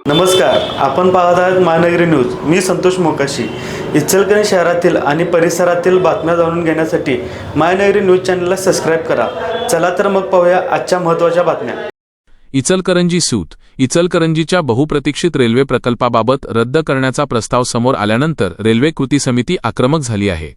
नमस्कार, आपण पाहत आहात महानगरी न्यूज. मी संतोष मोकाशी. इचलकरंजी शहरातील आणि परिसरातील बातम्या जाणून घेण्यासाठी महानगरी न्यूज चॅनलला सबस्क्राईब करा. चला तर मग पाहूया आजच्या महत्त्वाच्या बातम्या. इचलकरंजी सूत. इचलकरंजीच्या बहुप्रतीक्षित रेल्वे प्रकल्पाबाबत रद्द करण्याचा प्रस्ताव समोर आल्यानंतर रेल्वे कृती समिती आक्रमक झाली आहे.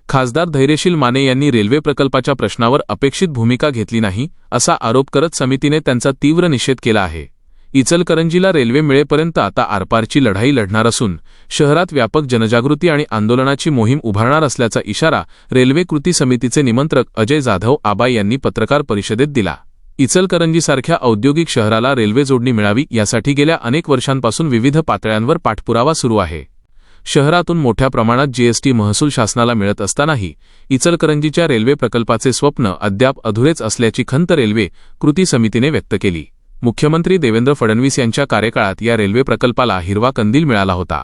खासदार धैर्यशील माने यांनी रेल्वे प्रकल्पाच्या प्रश्नावर अपेक्षित भूमिका घेतली नाही असा आरोप करत समितीने त्यांचा तीव्र निषेध केला आहे. इचलकरंजीला रेल्वे मिळेपर्यंत आता आरपारची लढाई लढणार असून शहरात व्यापक जनजागृती आणि आंदोलनाची मोहीम उभारणार असल्याचा इशारा रेल्वे कृती समितीचे निमंत्रक अजय जाधव आबा यांनी पत्रकार परिषदेत दिला. इचलकरंजीसारख्या औद्योगिक शहराला रेल्वे जोडणी मिळावी यासाठी गेल्या अनेक वर्षांपासून विविध पातळ्यांवर पाठपुरावा सुरू आहे. शहरातून मोठ्या प्रमाणात जीएसटी महसूल शासनाला मिळत असतानाही इचलकरंजीच्या रेल्वे प्रकल्पाचे स्वप्न अद्याप अधुरेच असल्याची खंत रेल्वे कृती समितीने व्यक्त केली. मुख्यमंत्री देवेंद्र फडणवीस यांच्या कार्यकाळात या रेल्वे प्रकल्पाला हिरवा कंदील मिळाला होता.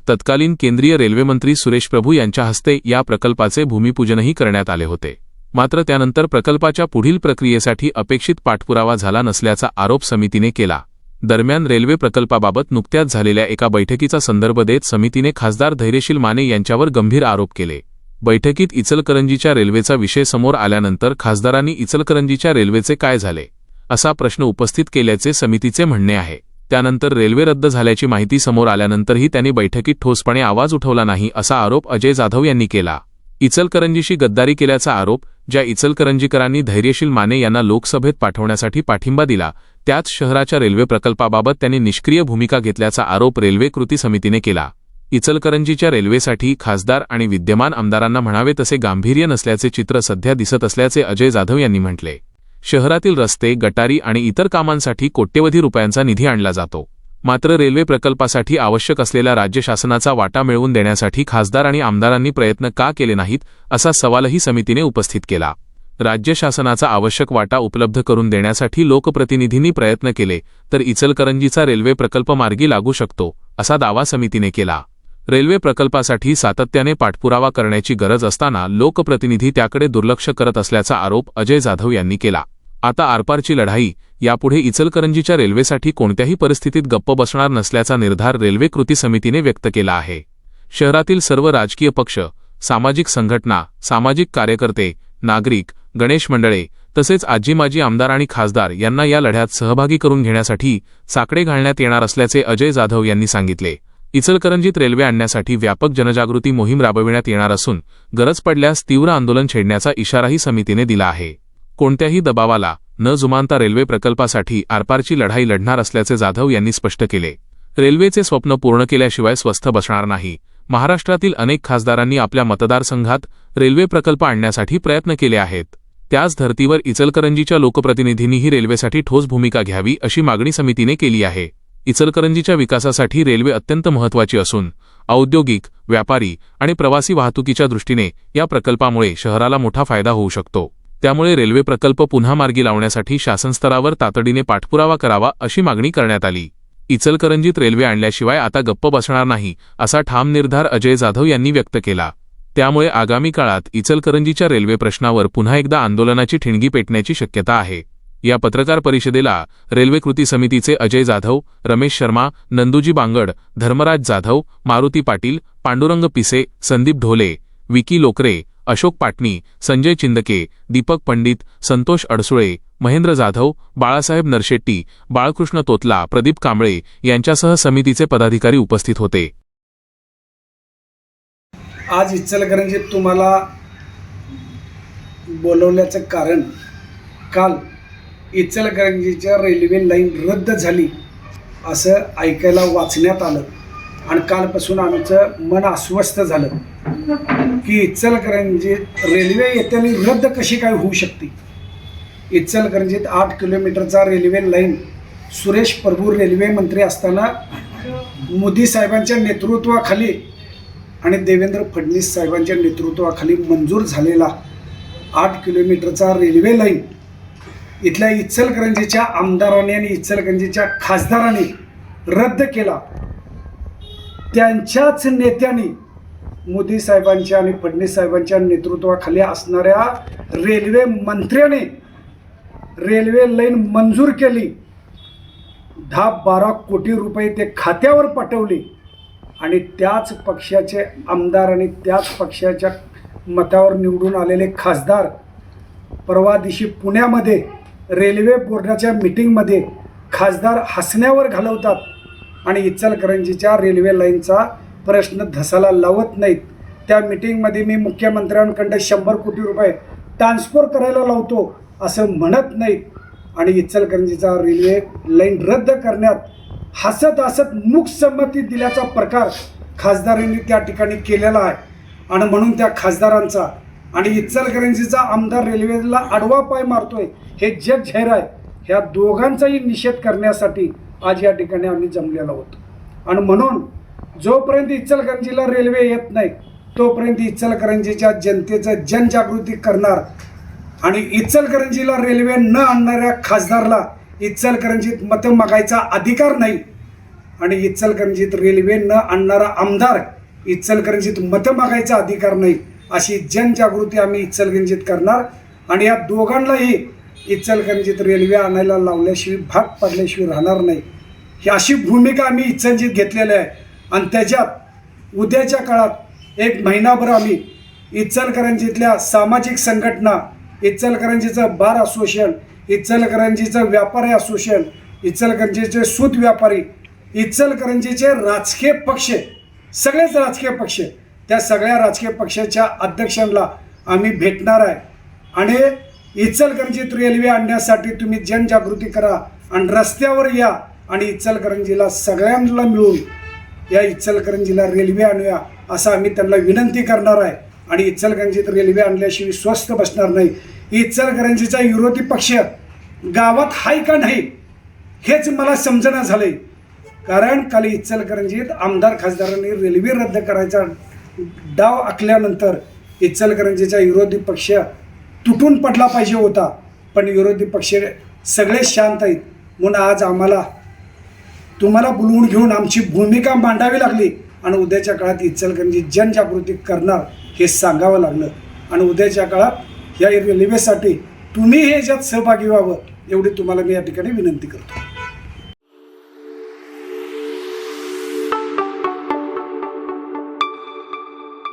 तत्कालीन केंद्रीय रेल्वेमंत्री सुरेश प्रभू यांच्या हस्ते या प्रकल्पाचे भूमिपूजनही करण्यात आले होते. मात्र त्यानंतर प्रकल्पाच्या पुढील प्रक्रियेसाठी अपेक्षित पाठपुरावा झाला नसल्याचा आरोप समितीने केला. दरम्यान रेल्वे प्रकल्पाबाबत नुकत्याच झालेल्या एका बैठकीचा संदर्भ देत समितीने खासदार धैर्यशील माने यांच्यावर गंभीर आरोप केले. बैठकीत इचलकरंजीच्या रेल्वेचा विषय समोर आल्यानंतर खासदारांनी इचलकरंजीच्या रेल्वेचे काय झाले असा प्रश्न उपस्थित केल्याचे समितीचे म्हणणे आहे. त्यानंतर रेल्वे रद्द झाल्याची माहिती समोर आल्यानंतरही त्यांनी बैठकीत ठोसपणे आवाज उठवला नाही असा आरोप अजय जाधव यांनी केला. इचलकरंजीशी गद्दारी केल्याचा आरोप ज्या इचलकरंजीकरांनी धैर्यशील माने यांना लोकसभेत पाठवण्यासाठी पाठिंबा दिला त्याच शहराच्या रेल्वे प्रकल्पाबाबत त्यांनी निष्क्रिय भूमिका घेतल्याचा आरोप रेल्वे कृती समितीने केला. इचलकरंजीच्या रेल्वेसाठी खासदार आणि विद्यमान आमदारांना म्हणावे तसे गांभीर्य नसल्याचे चित्र सध्या दिसत असल्याचे अजय जाधव यांनी म्हटले. शहरातील रस्ते, गटारी आणि इतर कामांसाठी कोट्यवधी रुपयांचा निधी आणला जातो. मात्र रेल्वे प्रकल्पासाठी आवश्यक असलेला राज्य शासनाचा वाटा मिळवून देण्यासाठी खासदार आणि आमदारांनी प्रयत्न का केले नाहीत असा सवालही समितीने उपस्थित केला. राज्य शासनाचा आवश्यक वाटा उपलब्ध करून देण्यासाठी लोकप्रतिनिधींनी प्रयत्न केले तर इचलकरंजीचा रेल्वे प्रकल्प मार्गी लागू शकतो असा दावा समितीने केला. रेल्वे प्रकल्पासाठी सातत्याने पाठपुरावा करण्याची गरज असताना लोकप्रतिनिधी त्याकडे दुर्लक्ष करत असल्याचा आरोप अजय जाधव यांनी केला. आता आरपारची लढाई यापुढे इचलकरंजीच्या रेल्वेसाठी कोणत्याही परिस्थितीत गप्प बसणार नसल्याचा निर्धार रेल्वे कृती समितीने व्यक्त केला आहे. शहरातील सर्व राजकीय पक्ष, सामाजिक संघटना, सामाजिक कार्यकर्ते, नागरिक, गणेश मंडळे तसेच आजी-माजी आमदार आणि खासदार यांना या लढ्यात सहभागी करून घेण्यासाठी साकडे घालण्यात येणार असल्याचे अजय जाधव यांनी सांगितले. इचलकरंजीत रेल्वे आणण्यासाठी व्यापक जनजागृती मोहीम राबविण्यात येणार असून गरज पडल्यास तीव्र आंदोलन छेडण्याचा इशाराही समितीने दिला आहे. कोणत्याही दबावाला न जुमानता रेल्वे प्रकल्पासाठी आरपारची लढाई लढणार असल्याचे जाधव यांनी स्पष्ट केले. रेल्वेचे स्वप्न पूर्ण केल्याशिवाय स्वस्थ बसणार नाही. महाराष्ट्रातील अनेक खासदारांनी आपल्या मतदारसंघात रेल्वे प्रकल्प आणण्यासाठी प्रयत्न केले आहेत. त्याच धर्तीवर इचलकरंजीच्या लोकप्रतिनिधींनीही रेल्वेसाठी ठोस भूमिका घ्यावी अशी मागणी समितीने केली आहे. इचलकरंजीच्या विकासासाठी रेल्वे अत्यंत महत्त्वाची असून औद्योगिक, व्यापारी आणि प्रवासी वाहतुकीच्या दृष्टीने या प्रकल्पामुळे शहराला मोठा फायदा होऊ शकतो. त्यामुळे रेल्वे प्रकल्प पुन्हा मार्गी लावण्यासाठी शासनस्तरावर तातडीने पाठपुरावा करावा अशी मागणी करण्यात आली. इचलकरंजीत रेल्वे आणल्याशिवाय आता गप्प बसणार नाही असा ठाम निर्धार अजय जाधव यांनी व्यक्त केला. त्यामुळे आगामी काळात इचलकरंजीच्या रेल्वे प्रश्नावर पुन्हा एकदा आंदोलनाची ठिणगी पेटण्याची शक्यता आहे. या पत्रकार परिषदेला रेल्वे कृती समितीचे अजय जाधव, रमेश शर्मा, नंदुजी बांगड, धर्मराज जाधव, मारुती पाटील, पांडुरंग पिसे, संदीप ढोले, विकी लोकरे, अशोक पाटणी, संजय चिंदके, दीपक पंडित, संतोष अडसुळे, महेंद्र जाधव, बाळासाहेब नरशेट्टी, बाळकृष्ण तोतला, प्रदीप कांबळे यांच्यासह समितीचे पदाधिकारी उपस्थित होते. आज इचलकरंजीत तुम्हाला बोलवल्याचं कारण काल इचलकरंजीच्या रेल्वे लाईन रद्द झाली असं ऐकायला वाचण्यात आलं आणि कालपासून आमचं मन अस्वस्थ झालं की इचलकरंजीत रेल्वे येत्याने रद्द कशी काय होऊ शकते. इचलकरंजीत 8 किलोमीटरचा railway line Suresh Prabhu railway मंत्री असताना मोदी साहेबांच्या नेतृत्वाखाली आणि देवेंद्र फडणवीस साहेबांच्या नेतृत्वाखाली मंजूर झालेला 8 किलोमीटरचा रेल्वे लाईन इथल्या इचलकरंजीच्या आमदारांनी आणि इचलकरंजीच्या खासदारांनी रद्द केला. त्यांच्याच नेत्यांनी मोदी साहेबांच्या आणि फडणवीस साहेबांच्या नेतृत्वाखाली असणाऱ्या रेल्वे मंत्र्याने रेल्वे लाईन मंजूर केली 10-12 कोटी रुपये ते खात्यावर पाठवले आणि त्याच पक्षाचे आमदार आणि त्याच पक्षाच्या मतावर निवडून आलेले खासदार परवा दिवशी पुण्यामध्ये रेल्वे बोर्डाच्या मीटिंगमध्ये खासदार हसण्यावर घालवतात आणि इचलकरंजीच्या रेल्वे लाईनचा प्रश्न धसाला लावत नाहीत. त्या मीटिंगमध्ये मी मुख्यमंत्र्यांकडे 100 कोटी रुपये ट्रान्सफर करायला लावतो असं म्हणत नाहीत आणि इचलकरंजीचा रेल्वे लाईन रद्द करण्यात हसत हसत मूकसंमती दिल्याचा प्रकार खासदारांनी त्या ठिकाणी केलेला आहे. आणि म्हणून त्या खासदारांचा आणि इचलकरंजीचा आमदार रेल्वेला आडवा पाय मारतोय हे जग जाहीर आहे. ह्या दोघांचाही निषेध करण्यासाठी आज या ठिकाणी आम्ही जमलेलो आहोत. आणि म्हणून जोपर्यंत इचलकरंजीला रेल्वे येत नाही तोपर्यंत इचलकरंजीच्या जनतेचं जनजागृती करणार आणि इचलकरंजीला रेल्वे न आणणाऱ्या खासदारला इचलकरंजीत मतं मागायचा अधिकार नाही आणि इचलकरंजीत रेल्वे न आणणारा आमदार इचलकरंजीत मतं मागायचा अधिकार नाही. अशी जनजागृती आम्ही इचलकरंजीत करणार आणि या दोघांनाही इचलकरंजीत रेल्वे आणायला लावल्याशिवाय भाग पडल्याशिवाय राहणार नाही. ही अशी भूमिका आम्ही इचलकरंजीत घेतलेली आहे. आणि त्याच्यात उद्याच्या काळात एक महिनाभर आम्ही इचलकरंजीतल्या सामाजिक संघटना, इचलकरंजीचं बार असोसिएशन, इचलकरंजीचं व्यापारी असोसिएशन, इचलकरंजीचे सूत व्यापारी, इचलकरंजीचे राजकीय पक्ष, सगळेच राजकीय पक्ष, त्या सगळ्या राजकीय पक्षाच्या अध्यक्षांना आम्ही भेटणार आहे. आणि इचलकरंजीत रेल्वे आणण्यासाठी तुम्ही जनजागृती करा आणि रस्त्यावर या आणि इचलकरंजीला सगळ्यांना मिळून या इचलकरंजीला रेल्वे आणूया असं आम्ही त्यांना विनंती करणार आहे. आणि इचलकरंजीत रेल्वे आणल्याशिवाय स्वस्थ बसणार नाही. इचलकरंजीचा विरोधी पक्ष गावात आहे का नाही हेच मला समजणं झालंय. कारण काल इचलकरंजीत आमदार खासदारांनी रेल्वे रद्द करायचा डाव आखल्यानंतर इचलकरंजीचा विरोधी पक्ष तुटून पडला पाहिजे होता. पण विरोधी पक्ष सगळे शांत आहेत म्हणून आज आम्हाला तुम्हाला बोलवून घेऊन आमची भूमिका मांडावी लागली आणि उद्याच्या काळात इचलकरंजी जनजागृती करणार हे सांगावं लागलं. आणि उद्याच्या काळात या रेल्वेसाठी तुम्ही हे याच्यात सहभागी व्हावं एवढी तुम्हाला मी या ठिकाणी विनंती करतो.